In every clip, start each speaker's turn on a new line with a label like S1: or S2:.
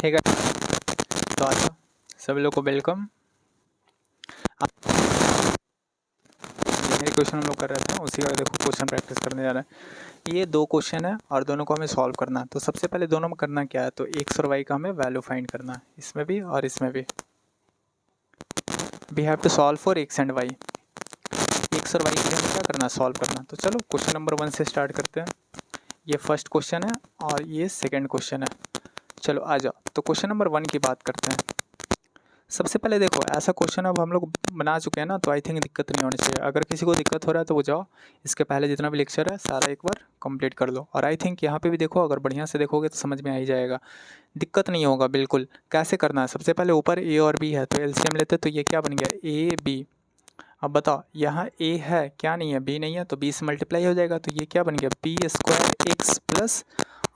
S1: ठीक है। तो आज सभी लोग को वेलकम। मेरे क्वेश्चन हम लोग कर रहे थे, उसी का देखो क्वेश्चन प्रैक्टिस करने जा रहे हैं। ये दो क्वेश्चन है और दोनों को हमें सॉल्व करना है। तो सबसे पहले दोनों में करना क्या है, तो एक्स और वाई का हमें वैल्यू फाइंड करना है, इसमें भी और इसमें भी। We have to solve for X and Y. X और वाई के लिए हमें क्या करना है, सॉल्व करना है। तो चलो क्वेश्चन नंबर 1 से स्टार्ट करते हैं। ये फर्स्ट क्वेश्चन है और ये सेकेंड क्वेश्चन है। चलो आ जाओ, तो क्वेश्चन नंबर 1 की बात करते हैं। सबसे पहले देखो, ऐसा क्वेश्चन अब हम लोग बना चुके हैं ना, तो आई थिंक दिक्कत नहीं होनी चाहिए। अगर किसी को दिक्कत हो रहा है तो वो जाओ, इसके पहले जितना भी लेक्चर है सारा एक बार कंप्लीट कर लो। और आई थिंक यहाँ पे भी देखो, अगर बढ़िया से देखोगे तो समझ में आ ही जाएगा, दिक्कत नहीं होगा बिल्कुल। कैसे करना है, सबसे पहले ऊपर ए और बी है तो एलसीएम लेते हैं, तो ये क्या बन गया, ए बी। अब बताओ, यहाँ ए है क्या नहीं है, बी नहीं है, तो बी से मल्टीप्लाई हो जाएगा, तो ये क्या बन गया, बी स्क्वायर एक्स प्लस,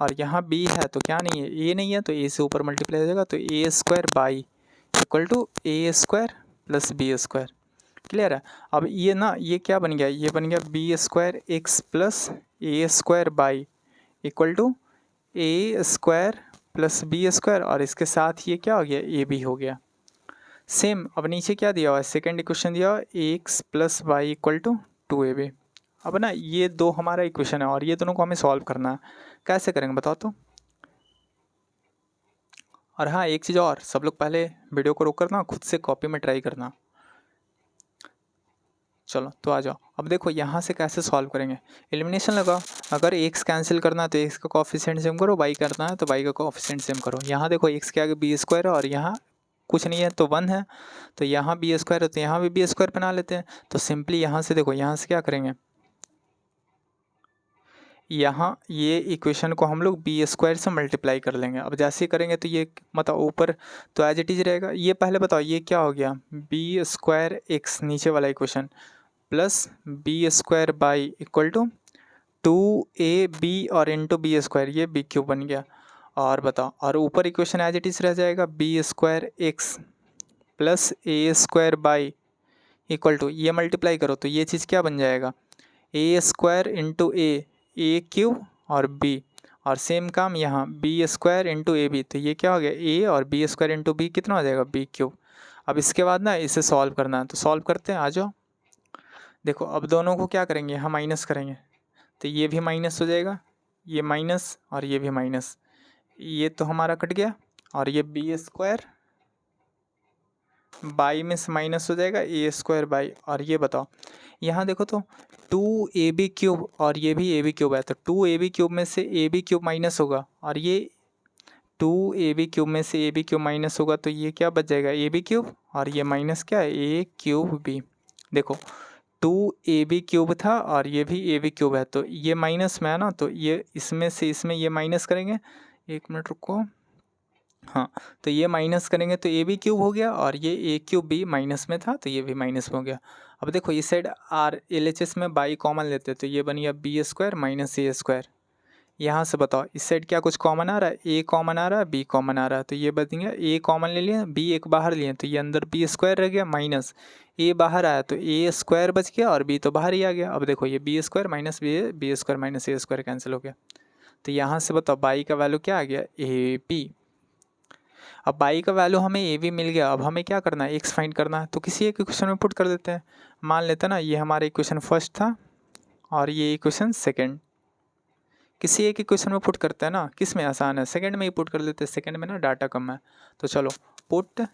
S1: और यहाँ बी है तो क्या नहीं है, ए नहीं है, तो ए से ऊपर मल्टीप्लाई हो जाएगा, तो A square by equal to A square plus B square. Clear है। अब ये ना, ये क्या बन गया, ये बन गया B square X plus A square by equal to A square plus B square, और इसके साथ ये क्या हो गया, ए बी हो गया। सेम अब नीचे क्या दिया हुआ है, सेकेंड इक्वेशन दिया हुआ है X plus Y equal to 2ab। अब ना ये दो हमारा इक्वेशन है और ये दोनों को हमें सॉल्व करना है। कैसे करेंगे बताओ तो। और हाँ, एक चीज़ और, सब लोग पहले वीडियो को रोक करना, खुद से कॉपी में ट्राई करना। चलो तो आ जाओ, अब देखो यहाँ से कैसे सॉल्व करेंगे। एलिमिनेशन लगाओ, अगर एक्स कैंसिल करना है तो एक्स का कोफिशिएंट सेम करो, वाई करना है तो वाई का कोफिशिएंट सेम करो। यहाँ देखो एक्स के आगे बी स्क्वायर है और यहाँ कुछ नहीं है तो 1 है, तो यहाँ बी स्क्वायर है तो यहाँ भी बी स्क्वायर बना लेते हैं। तो सिंपली यहाँ से देखो, यहाँ से क्या करेंगे, यहाँ ये इक्वेशन को हम लोग बी स्क्वायर से मल्टीप्लाई कर लेंगे। अब जैसे ही करेंगे तो ये मतलब ऊपर तो एज इट इज रहेगा। ये पहले बताओ ये क्या हो गया, बी स्क्वायर एक्स नीचे वाला equation plus B square by equal to 2ab और इंटू बी स्क्वायर, ये बी क्यूब बन गया। और बताओ, और ऊपर इक्वेशन एज इट इज रह जाएगा, B square X plus A square by equal to, ये मल्टीप्लाई करो तो ये चीज़ क्या बन जाएगा, A square into A cube और बी, और सेम काम यहाँ B square into A B, तो ये क्या हो गया, ए और बी स्क्वायर इंटू बी कितना हो जाएगा, बी क्यूब। अब इसके बाद ना इसे सॉल्व करना है, तो सॉल्व करते हैं, आ जाओ। देखो अब दोनों को क्या करेंगे, यहाँ माइनस करेंगे, तो ये भी माइनस हो जाएगा, ये माइनस और ये भी माइनस, ये तो हमारा कट गया, और ये बी स्क्वायर बाई में से माइनस हो जाएगा ए स्क्वायर बाई। और ये बताओ, यहाँ देखो तो 2ab क्यूब और ये भी ab क्यूब है, तो 2ab क्यूब में से ab क्यूब माइनस होगा, और ये 2ab क्यूब में से ab क्यूब माइनस होगा, तो ये क्या बच जाएगा, ab क्यूब, और ये माइनस क्या है, a क्यूब b। देखो 2ab क्यूब था और ये भी ab क्यूब है, तो ये माइनस में है ना, तो ये इसमें से इसमें ये माइनस करेंगे, एक मिनट रुको, हाँ, तो ये माइनस करेंगे तो ए बी क्यूब हो गया, और ये ए क्यूब बी माइनस में था तो ये भी माइनस में हो गया। अब देखो इस side R L H S में बाई कॉमन लेते हैं, तो ये बन गया B square minus A square. यहाँ से बताओ इस साइड क्या कुछ कॉमन आ रहा है, ए कॉमन आ रहा है, बी कॉमन आ रहा है, तो ये बन गया ए कॉमन ले लिया, बी एक बाहर लिए, तो ये अंदर बी स्क्वायर रह गया माइनस ए बाहर आया, तो ए स्क्वायर बच गया और बी तो बाहर ही आ गया। अब देखो ये B square minus B square minus A square cancel हो गया, तो यहाँ से बताओ बाई का वैल्यू क्या आ गया, ए बी। अब बाई का वैल्यू हमें ए भी मिल गया, अब हमें क्या करना है, एक्स फाइंड करना है, तो किसी एक इक्वेशन में पुट कर देते हैं। मान लेते हैं ना, ये हमारा इक्वेशन फर्स्ट था और ये इक्वेशन सेकंड, किसी एक इक्वेशन में पुट करते हैं ना, किस में आसान है, सेकंड में ही पुट कर देते हैं, सेकंड में ना डाटा कम है। तो चलो put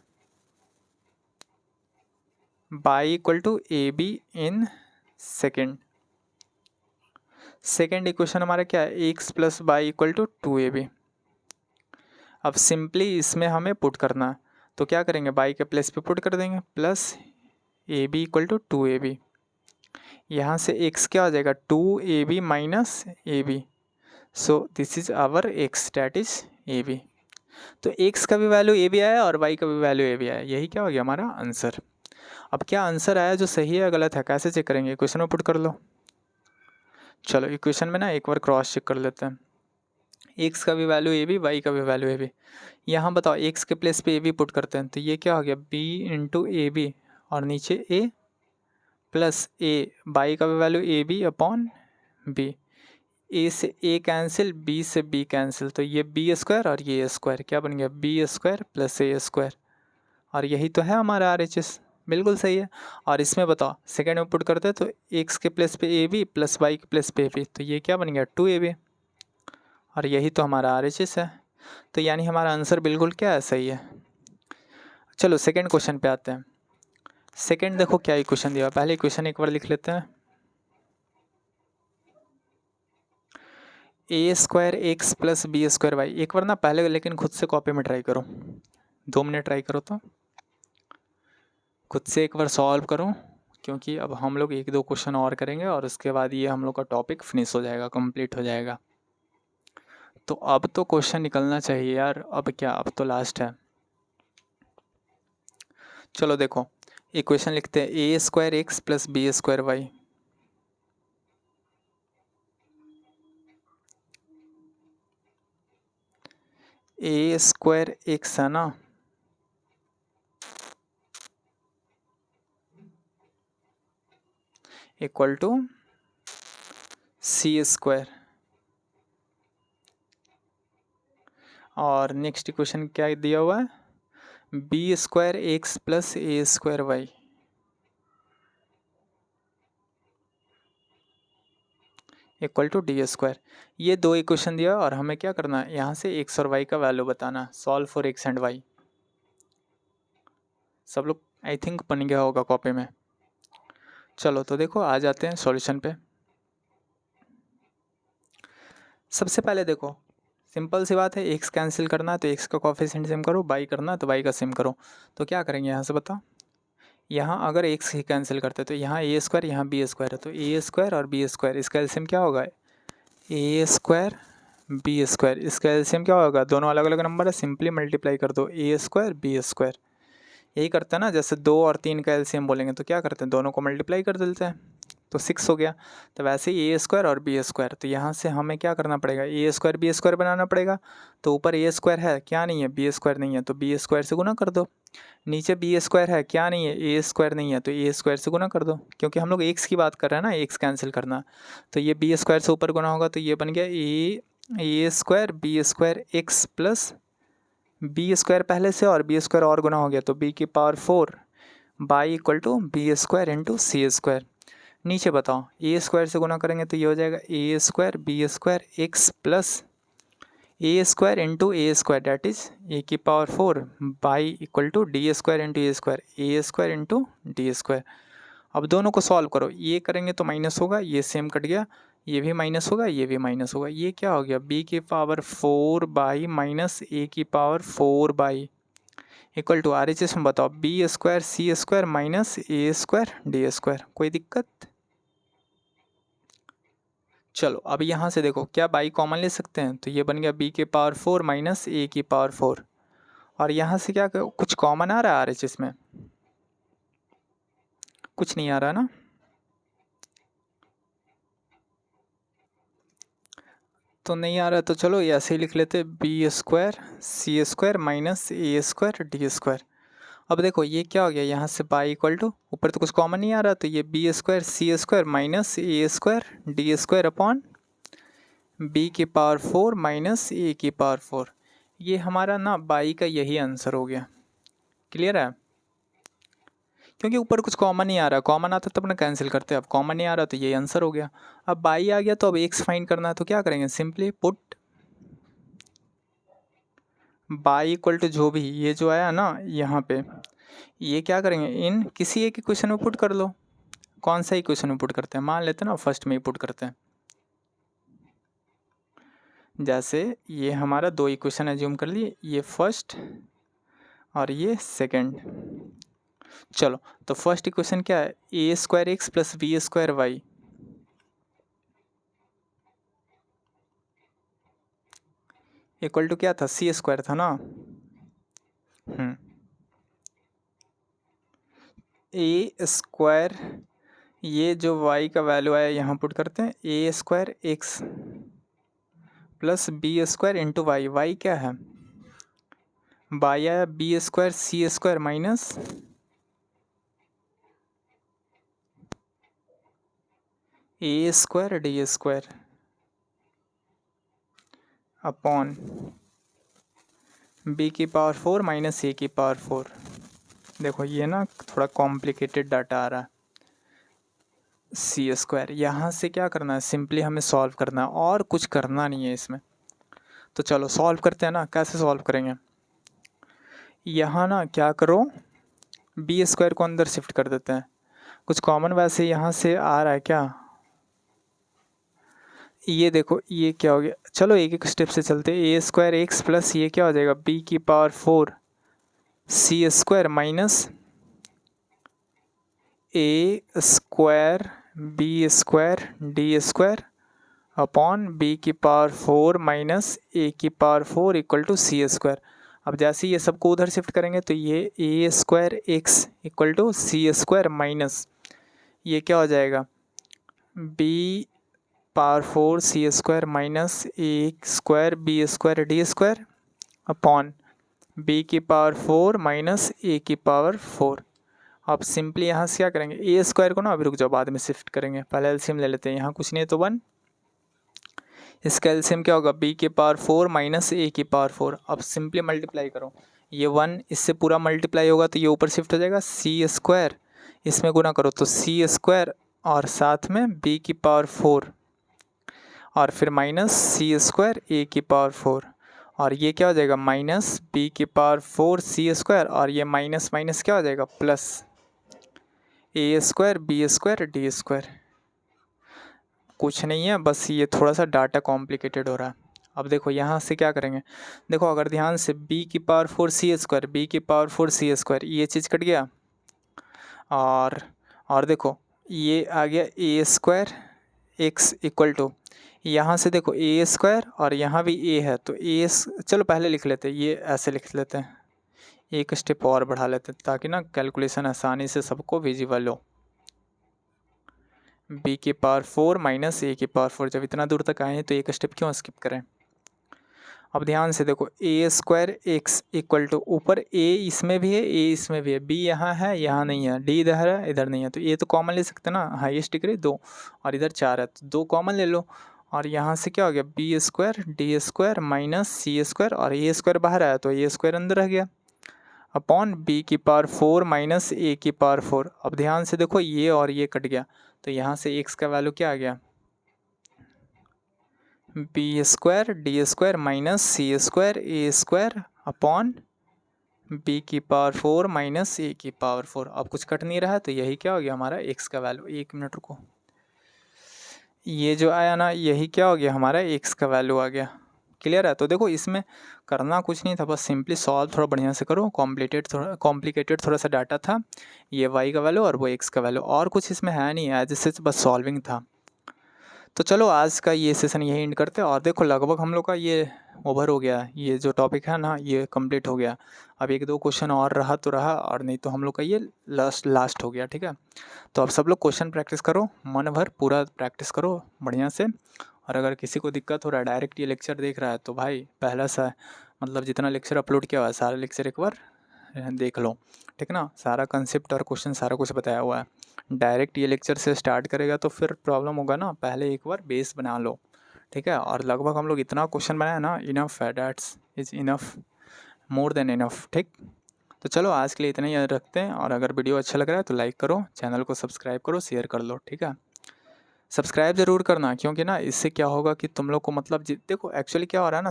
S1: y equal to A B in second. Second equation हमारा क्या है, X plus y equal to 2ab। अब सिंपली इसमें हमें पुट करना है, तो क्या करेंगे, बाई के प्लेस पे पुट कर देंगे, plus A B equal to 2ab। यहाँ से x क्या हो जाएगा, 2ab minus A B, so this is our x, that is A B. तो x का भी वैल्यू ए बी आया और y का भी वैल्यू ए बी आया, यही क्या हो गया हमारा आंसर। अब क्या आंसर आया, जो सही है गलत है, कैसे चेक करेंगे, इक्वेशन में पुट कर लो। चलो इक्वेशन में ना एक बार क्रॉस चेक कर लेते हैं, x का भी वैल्यू ए बी, वाई का भी वैल्यू ए बी। यहाँ बताओ x के प्लेस पे ए बी पुट करते हैं, तो ये क्या हो गया, b इंटू ए बी, और नीचे a प्लस ए, बाई का भी value A B upon B, A से ए कैंसिल, बी से बी कैंसिल, तो ये बी स्क्वायर और ये ए स्क्वायर क्या बन गया, B square plus A square. और यही तो है हमारा आर एच एस, बिल्कुल सही है। और इसमें बताओ सेकेंड में पुट करते हैं तो एक्स के प्लेस पे ए बी प्लस वाई के प्लेस पे ए बी, तो ये क्या बन गया 2ab। और यही तो हमारा आर एच एस है। तो यानी हमारा आंसर बिल्कुल क्या है, सही है। चलो सेकेंड क्वेश्चन पे आते हैं। सेकेंड देखो क्या इक्वेशन दिया, पहले इक्वेशन एक बार लिख लेते हैं। A square X plus B square Y, एक बार ना पहले लेकिन खुद से कॉपी में ट्राई करो, 2 मिनट ट्राई करो, तो खुद से एक बार सॉल्व करो, क्योंकि अब हम लोग 1-2 क्वेश्चन और करेंगे और उसके बाद ये हम लोग का टॉपिक फिनिश हो जाएगा, कंप्लीट हो जाएगा। तो अब तो क्वेश्चन निकलना चाहिए यार, अब क्या, अब तो लास्ट है। चलो देखो इक्वेशन लिखते हैं, A square X plus B square Y. A square X है ना, इक्वल टू सी स्क्वायर। और नेक्स्ट इक्वेशन क्या दिया हुआ है, B square X plus A square Y equal to D square. ये 2 इक्वेशन दिया और हमें क्या करना है, यहाँ से एक्स और वाई का वैल्यू बताना, solve for X and Y. सब लोग आई थिंक बन गया होगा कॉपी में। चलो तो देखो आ जाते हैं सॉल्यूशन पे। सबसे पहले देखो सिंपल सी बात है, एक्स कैंसिल करना है तो एक्स का कोफिशिएंट सेम करो, वाई करना है तो वाई का सेम करो। तो क्या करेंगे यहाँ से बताओ, यहाँ अगर एक्स ही कैंसिल करते तो यहाँ ए स्क्वायर यहाँ बी स्क्वायर है, तो ए स्क्वायर और बी स्क्वायर इसका एलसीएम क्या होगा, ए स्क्वायर बी स्क्वायर, इसका एलसीएम क्या होगा, दोनों अलग अलग नंबर है, सिंपली मल्टीप्लाई कर दो, ए स्क्वायर बी स्क्वायर। यही करते हैं ना, जैसे 2 और 3 का एलसीएम बोलेंगे तो क्या करते हैं, दोनों को मल्टीप्लाई कर देते हैं, तो 6 हो गया। तो वैसे ही ए स्क्वायर और बी स्क्वायर, तो यहाँ से हमें क्या करना पड़ेगा, ए स्क्वायर बी स्क्वायर बनाना पड़ेगा। तो ऊपर ए स्क्वायर है, क्या नहीं है, बी स्क्वायर नहीं है, तो बी स्क्वायर से गुना कर दो। नीचे बी स्क्वायर है, क्या नहीं है, ए स्क्वायर नहीं है, तो ए स्क्वायर से गुना कर दो, क्योंकि हम लोग एक्स की बात कर रहे हैं ना, एक्स कैंसिल करना। तो ये बी स्क्वायर से ऊपर गुना होगा, तो ये बन गया A square B square X plus B square पहले से और बी स्क्वायर और गुना हो गया, तो बी की power 4 by equal to B square into C square. नीचे बताओ ए स्क्वायर से गुना करेंगे तो ये हो जाएगा A square B square X plus A square into A square, that is A की power 4 by equal to D square into A square into D square. अब दोनों को सॉल्व करो, ये करेंगे तो माइनस होगा, ये सेम कट गया, ये भी माइनस होगा, ये भी माइनस होगा, ये क्या हो गया, बी की पावर 4 बाई माइनस ए की power 4 by equal to R H S में बताओ B square C square minus A square D square. कोई दिक्कत, चलो अब यहाँ से देखो क्या बाई कॉमन ले सकते हैं, तो ये बन गया बी के पावर 4 माइनस ए की पावर 4। और यहाँ से क्या कुछ कॉमन आ रहा है आर एच एस में, कुछ नहीं आ रहा ना, तो नहीं आ रहा, तो चलो ऐसे ही लिख लेते, B square C square minus A square D square. अब देखो ये क्या हो गया, यहाँ से बाई इक्वल टू ऊपर तो कुछ कॉमन नहीं आ रहा, तो ये B square C square minus A square D square upon B की पावर 4 माइनस ए की पावर 4। ये हमारा ना बाई का यही आंसर हो गया। क्लियर है, क्योंकि ऊपर कुछ कॉमन नहीं आ रहा, कॉमन आता तब ना कैंसिल करते, अब कॉमन नहीं आ रहा तो ये आंसर हो गया। अब बाई आ गया तो अब एक्स फाइंड करना है, तो क्या करेंगे, simply put y equal to जो भी ये जो आया ना यहाँ पे, ये क्या करेंगे, इन किसी एक इक्वेशन में पुट कर लो। कौन सा इक्वेशन में पुट करते हैं, मान लेते हैं ना फर्स्ट में ही पुट करते हैं। जैसे ये हमारा 2 इक्वेशन एज्यूम कर लिए, ये फर्स्ट और ये सेकंड। चलो तो फर्स्ट इक्वेशन क्या है, A square X plus B square Y equal to क्या था, सी स्क्वायर था ना। ए स्क्वायर, ये जो वाई का वैल्यू आया यहाँ पुट करते हैं, A square X plus B square into Y, Y क्या है, वाई आया B square C square minus A square D square upon B की पावर 4 माइनस ए की पावर 4। देखो ये ना थोड़ा कॉम्प्लिकेटेड डाटा आ रहा है। सी स्क्वायर, यहाँ से क्या करना है, सिंपली हमें सॉल्व करना है और कुछ करना नहीं है इसमें। तो चलो सॉल्व करते हैं ना। कैसे सॉल्व करेंगे, यहाँ ना क्या करो, बी स्क्वायर को अंदर शिफ्ट कर देते हैं। कुछ कॉमन वैसे यहाँ से आ रहा है क्या, ये देखो ये क्या हो गया। चलो एक एक स्टेप से चलते। ए स्क्वायर एक्स प्लस ये क्या हो जाएगा, बी की power 4 C square minus A square B square D square upon B की पावर 4 माइनस ए की power 4 equal to C square. अब जैसे ये सबको उधर शिफ्ट करेंगे तो ये A square X equal to C square minus ये क्या हो जाएगा, B power 4 C square minus A square B square D square upon B की पावर 4 माइनस ए की पावर 4। अब सिंपली यहाँ से क्या करेंगे, ए स्क्वायर को ना अभी रुक जाओ बाद में शिफ्ट करेंगे, पहले एलसीएम ले लेते हैं। यहाँ कुछ नहीं है तो 1, इसका एलसीएम क्या होगा, बी के पावर 4 माइनस ए की पावर 4। अब सिंपली मल्टीप्लाई करो, ये 1 इससे पूरा मल्टीप्लाई होगा तो ये ऊपर शिफ्ट हो जाएगा, सी स्क्वायर इसमें गुना करो तो सी स्क्वायर और साथ में बी की पावर 4 और फिर माइनस सी स्क्वायर ए की पावर 4 और ये क्या हो जाएगा, माइनस बी की पावर 4 सी स्क्वायर और ये माइनस माइनस क्या हो जाएगा, plus A square B square D square. कुछ नहीं है, बस ये थोड़ा सा डाटा कॉम्प्लिकेटेड हो रहा है। अब देखो यहाँ से क्या करेंगे, देखो अगर ध्यान से बी की पावर 4 सी स्क्वायर बी की पावर 4 सी स्क्वायर ये चीज़ कट गया और देखो ये आ गया A square X equal to, यहाँ से देखो ए स्क्वायर और यहाँ भी ए है तो ए, चलो पहले लिख लेते हैं, ये ऐसे लिख लेते हैं, एक स्टेप और बढ़ा लेते हैं ताकि ना कैलकुलेशन आसानी से सबको विजिबल हो। बी की पावर 4 माइनस ए की पावर 4, जब इतना दूर तक आए हैं तो एक स्टेप क्यों स्किप करें। अब ध्यान से देखो ए स्क्वायर एक्स इक्वल टू, ऊपर ए इसमें भी है ए इसमें भी है, बी यहाँ है यहाँ नहीं है, डी इधर है इधर नहीं है, तो ए तो कॉमन ले सकते ना, हाईएस्ट डिग्री 2 और इधर 4 है तो 2 कॉमन ले लो और यहाँ से क्या हो गया, B square D square minus C square और ए स्क्वायर बाहर आया तो ए स्क्वायर अंदर रह गया अपॉन बी की पावर 4 माइनस ए की पावर 4। अब ध्यान से देखो ये और ये कट गया तो यहाँ से एक्स का वैल्यू क्या आ गया, B square D square minus C square A square upon B की पावर 4 माइनस ए की पावर 4। अब कुछ कट नहीं रहा तो यही क्या हो गया हमारा एक्स का वैल्यू। 1 मिनट रुको, ये जो आया ना यही क्या हो गया हमारा एक्स का वैल्यू आ गया। क्लियर है। तो देखो इसमें करना कुछ नहीं था, बस सिंपली सॉल्व थोड़ा बढ़िया से करो। कॉम्प्लिकेटेड थोड़ा सा डाटा था, ये वाई का वैल्यू और वो एक्स का वैल्यू, और कुछ इसमें है नहीं, एज सच बस सॉल्विंग था। तो चलो आज का ये सेशन यही एंड करते हैं। और देखो लगभग हम लोग का ये ओवर हो गया, ये जो टॉपिक है ना ये कंप्लीट हो गया। अब 1-2 क्वेश्चन और रहा तो रहा, और नहीं तो हम लोग का ये लास्ट हो गया। ठीक है, तो अब सब लोग क्वेश्चन प्रैक्टिस करो, मन भर पूरा प्रैक्टिस करो बढ़िया से। और अगर किसी को दिक्कत हो रहा है, डायरेक्ट ये लेक्चर देख रहा है, तो भाई पहला सा मतलब जितना लेक्चर अपलोड किया हुआ है सारा लेक्चर एक बार देख लो। ठीक ना, सारा कंसेप्ट और क्वेश्चन सारा कुछ बताया हुआ है। डायरेक्ट ये लेक्चर से स्टार्ट करेगा तो फिर प्रॉब्लम होगा ना, पहले एक बार बेस बना लो। ठीक है, और लगभग हम लोग इतना क्वेश्चन बनाया ना, इनफ है, that's is enough, more than enough. ठीक, तो चलो आज के लिए इतना ही रखते हैं। और अगर वीडियो अच्छा लग रहा है तो लाइक करो, चैनल को सब्सक्राइब करो, शेयर कर लो। ठीक है, सब्सक्राइब ज़रूर करना, क्योंकि ना इससे क्या होगा कि तुम लोग को मतलब देखो एक्चुअली क्या हो रहा है ना,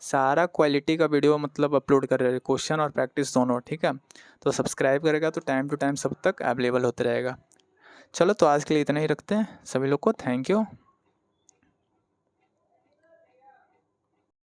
S1: सारा क्वालिटी का वीडियो मतलब अपलोड कर रहे हैं, क्वेश्चन और प्रैक्टिस दोनों। ठीक है, तो सब्सक्राइब करेगा तो टाइम टू टाइम सब तक अवेलेबल होते रहेगा। चलो तो आज के लिए इतना ही रखते हैं, सभी लोग को थैंक यू,